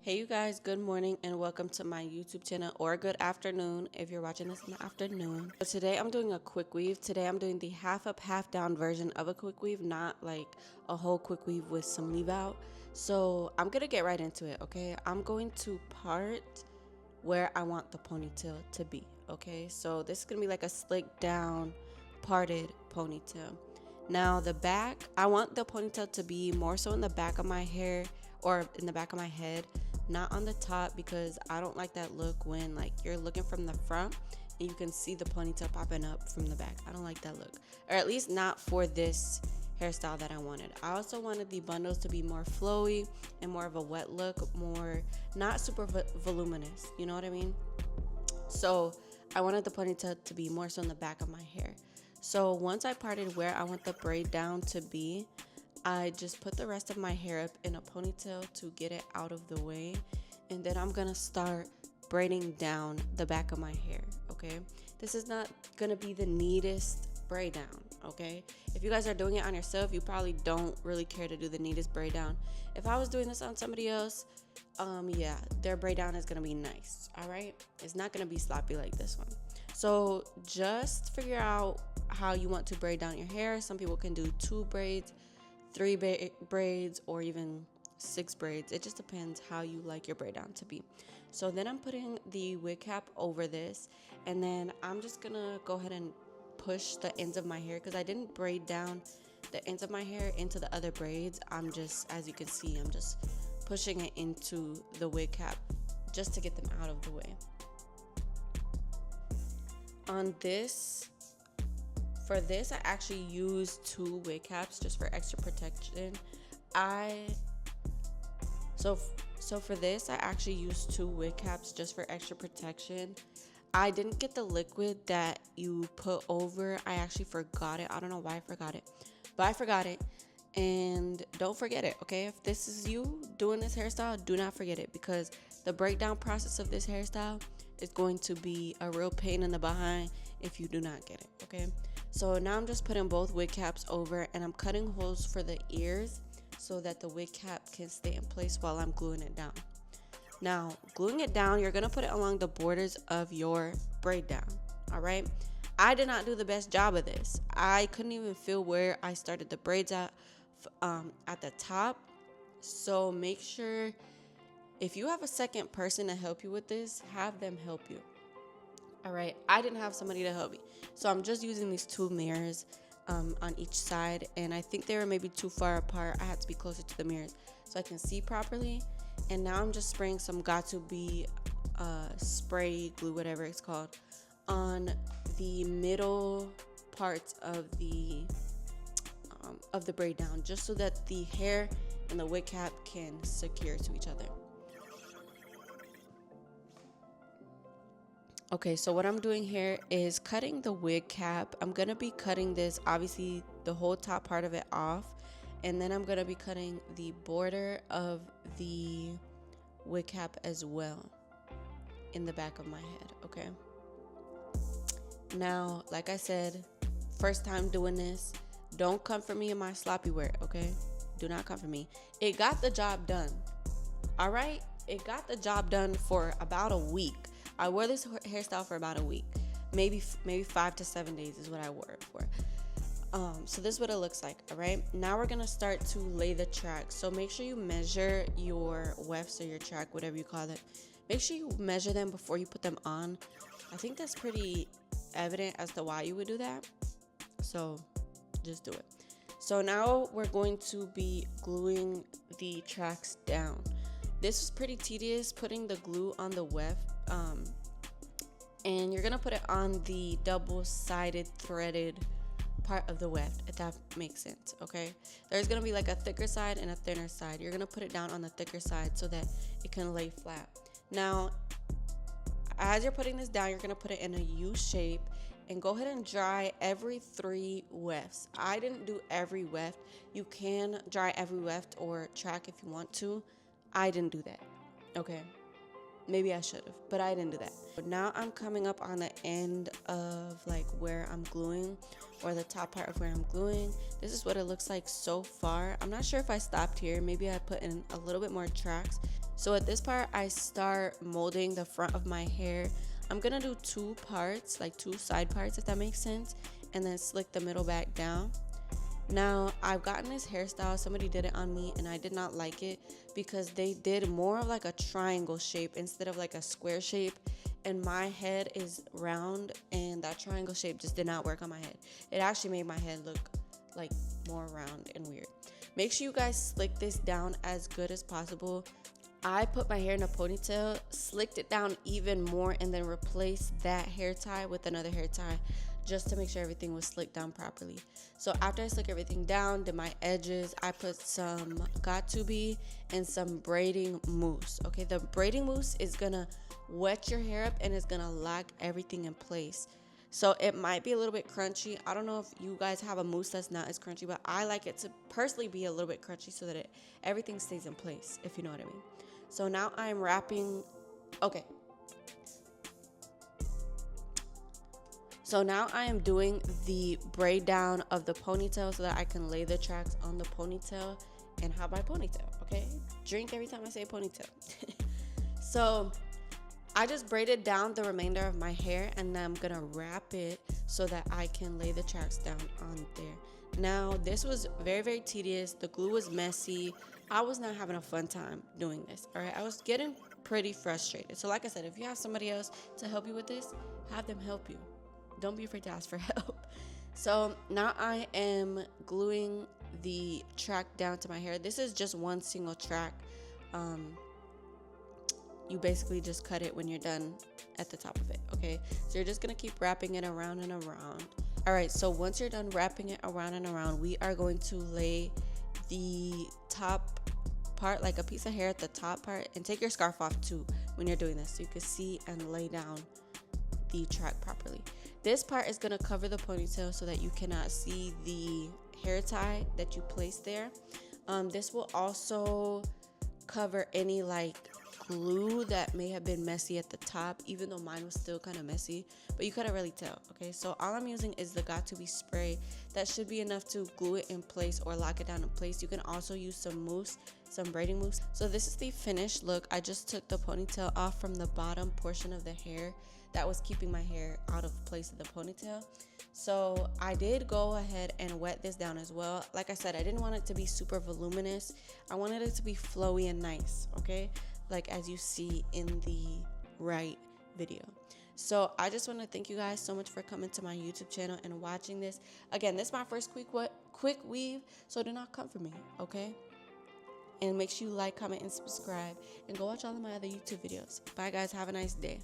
Hey you guys, good morning and welcome to my YouTube channel, or good afternoon if you're watching this in the afternoon. So today I'm doing a quick weave. Today I'm doing the half up, half down version of a quick weave, not like a whole quick weave with some leave out. So I'm gonna get right into it, okay? I'm going to part where I want the ponytail to be, okay? So this is gonna be like a slick down, parted ponytail. Now the back, I want the ponytail to be more so in the back of my hair or in the back of my head, not on the top, because I don't like that look when like you're looking from the front and you can see the ponytail popping up from the back. I don't like that look, or at least not for this hairstyle that I wanted. I also wanted the bundles to be more flowy and more of a wet look, more not super voluminous, you know what I mean? So I wanted the ponytail to be more so in the back of my hair. So once I parted where I want the braid down to be, I just put the rest of my hair up in a ponytail to get it out of the way. And then I'm gonna start braiding down the back of my hair, okay? This is not gonna be the neatest braid down, okay? If you guys are doing it on yourself, you probably don't really care to do the neatest braid down. If I was doing this on somebody else, yeah, their braid down is gonna be nice, all right? It's not gonna be sloppy like this one. So just figure out how you want to braid down your hair. Some people can do 2 braids, 3 braids, or even 6 braids. It just depends how you like your braid down to be. So then I'm putting the wig cap over this, and then I'm just gonna go ahead and push the ends of my hair, because I didn't braid down the ends of my hair into the other braids. I'm just, as you can see, I'm just pushing it into the wig cap just to get them out of the way. For this, I actually used 2 wig caps just for extra protection. So for this, I actually used 2 wig caps just for extra protection. I didn't get the liquid that you put over. I actually forgot it. I don't know why I forgot it, but I forgot it. And don't forget it, okay? If this is you doing this hairstyle, do not forget it, because the breakdown process of this hairstyle is going to be a real pain in the behind if you do not get it, okay? So now I'm just putting both wig caps over, and I'm cutting holes for the ears so that the wig cap can stay in place while I'm gluing it down. Now, gluing it down, you're gonna put it along the borders of your braid down, all right? I did not do the best job of this. I couldn't even feel where I started the braids at the top. So make sure, if you have a second person to help you with this, have them help you. All right, I didn't have somebody to help me, so I'm just using these 2 mirrors on each side, and I think they were maybe too far apart. I had to be closer to the mirrors so I can see properly. And now I'm just spraying some Got2b spray glue, whatever it's called, on the middle parts of the braid down, just so that the hair and the wig cap can secure to each other. Okay, so what I'm doing here is cutting the wig cap. I'm gonna be cutting this, obviously the whole top part of it off, and then I'm gonna be cutting the border of the wig cap as well in the back of my head, okay? Now, like I said, first time doing this, don't come for me in my sloppy wear, okay? Do not come for me. It got the job done, all right? It got the job done for about a week. I wore this hairstyle for about a week, maybe 5 to 7 days is what I wore it for. So this is what it looks like, all right? Now we're gonna start to lay the track. So make sure you measure your wefts or your track, whatever you call it. Make sure you measure them before you put them on. I think that's pretty evident as to why you would do that. So just do it. So now we're going to be gluing the tracks down. This was pretty tedious, putting the glue on the weft. And you're gonna put it on the double-sided threaded part of the weft, if that makes sense, okay? There's gonna be like a thicker side and a thinner side. You're gonna put it down on the thicker side so that it can lay flat. Now, as you're putting this down, you're gonna put it in a U shape and go ahead and dry every 3 wefts. I didn't do every weft. You can dry every weft or track if you want to. I didn't do that, okay? Maybe I should have, but I didn't do that. But now I'm coming up on the end of like where I'm gluing, or the top part of where I'm gluing. This is what it looks like so far. I'm not sure if I stopped here. Maybe I put in a little bit more tracks, So at this part, I start molding the front of my hair. I'm gonna do two parts, like two side parts, if that makes sense, and then slick the middle back down. Now, I've gotten this hairstyle, somebody did it on me, and I did not like it because they did more of like a triangle shape instead of like a square shape, and my head is round, and that triangle shape just did not work on my head. It actually made my head look like more round and weird. Make sure you guys slick this down as good as possible. I put my hair in a ponytail, slicked it down even more, and then replaced that hair tie with another hair tie just to make sure everything was slicked down properly. So after I slick everything down, did my edges, I put some got2b and some braiding mousse. Okay, the braiding mousse is gonna wet your hair up and it's gonna lock everything in place. So it might be a little bit crunchy. I don't know if you guys have a mousse that's not as crunchy, but I like it to personally be a little bit crunchy so that everything stays in place, if you know what I mean. So now I'm wrapping, okay. So now I am doing the braid down of the ponytail so that I can lay the tracks on the ponytail and have my ponytail, okay? Drink every time I say ponytail. So I just braided down the remainder of my hair, and then I'm gonna wrap it so that I can lay the tracks down on there. Now, this was very, very tedious. The glue was messy. I was not having a fun time doing this, all right? I was getting pretty frustrated. So like I said, if you have somebody else to help you with this, have them help you. Don't be afraid to ask for help. So now I am gluing the track down to my hair. This is just one single track. You basically just cut it when you're done at the top of it, okay? So you're just gonna keep wrapping it around and around. All right, so once you're done wrapping it around and around, we are going to lay the top part, like a piece of hair at the top part, and take your scarf off too when you're doing this so you can see and lay down the track properly. This part is gonna cover the ponytail so that you cannot see the hair tie that you placed there. This will also cover any like glue that may have been messy at the top, even though mine was still kind of messy, but you couldn't really tell. Okay, so all I'm using is the got2b spray. That should be enough to glue it in place or lock it down in place. You can also use some mousse, some braiding mousse. So this is the finished look. I just took the ponytail off from the bottom portion of the hair that was keeping my hair out of place of the ponytail. So I did go ahead and wet this down as well. Like I said, I didn't want it to be super voluminous. I wanted it to be flowy and nice, okay? Like as you see in the right video. So I just want to thank you guys so much for coming to my YouTube channel and watching this. Again, this is my first quick weave, so do not come for me, okay? And make sure you like, comment, and subscribe, and go watch all of my other YouTube videos. Bye guys, have a nice day.